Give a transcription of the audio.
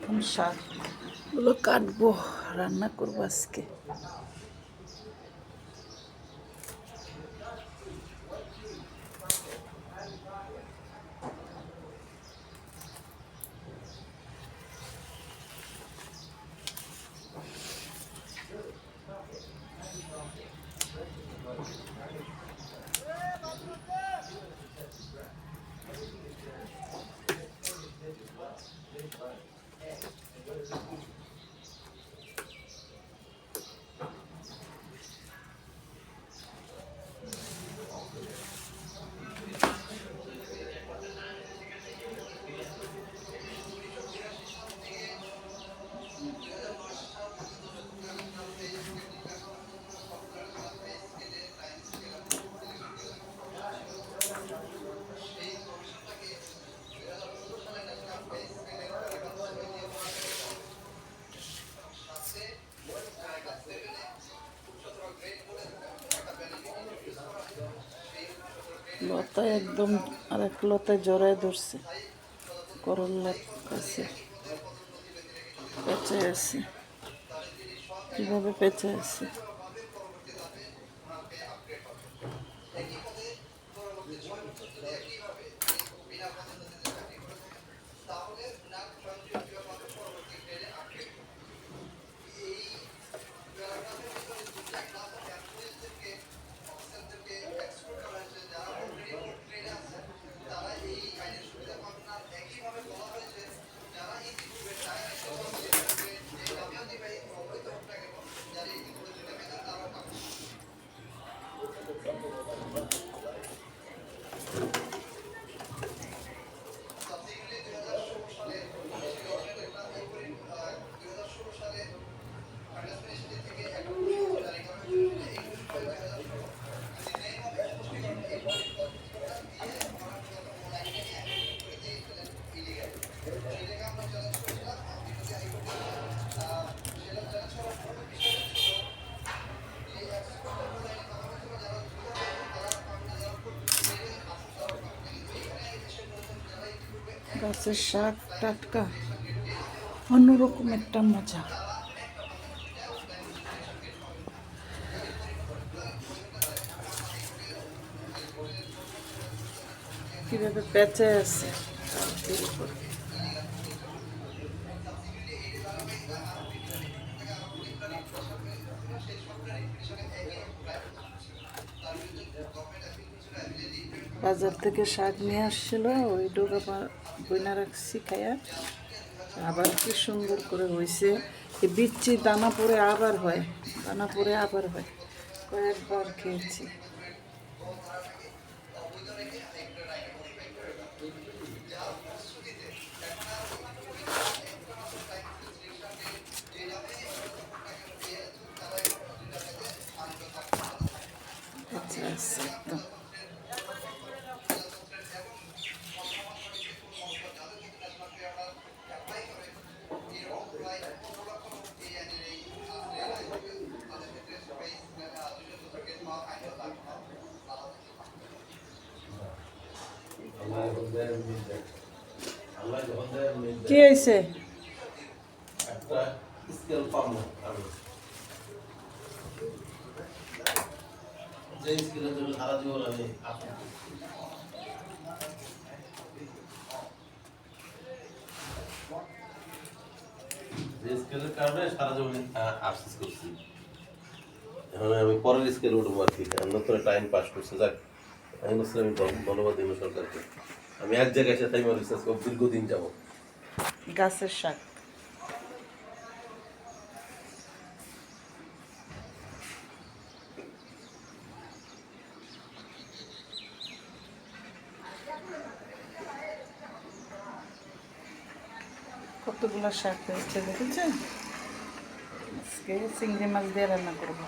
এখন শাকগুলো কাটবো, রান্না করবো আজকে। লতা একদম আরেক লতায় জড়ায় ধরছে, করল্লা কাছে পেঁচে আছে, কিভাবে পেঁচে আছে। গাছের শাক টাটকা, অন্যরকম একটা মজা। কিভাবে পেঁচে আছে বাজার থেকে শাক নিয়ে আসছিল, ওই ডোকা বইনা রাখছি খাইয়া। আবার কি সুন্দর করে হয়েছে, বিচ্ছি দানা পরে আবার হয়, দানা পরে আবার হয়, কয়েকবার খেয়েছি। আচ্ছা আচ্ছা, একদম কি হয়েছে? স্কেলের কারণে সারা জীবন আফসোস করছি। এখন আমি পরের স্কেল উঠবো আর কি, নতুন টাইম পাস করছে। যাক, আমি বলছিলাম আমি ধন্যবাদ দিন সরকারকে। আমি এক জায়গায় এসে তাই রিসার্চ করব দীর্ঘদিন যাব। গাছের শাক কতগুলো শাক হয়েছে দেখেছেন। আজকে চিংড়ি মাছ দিয়ে রান্না করবো।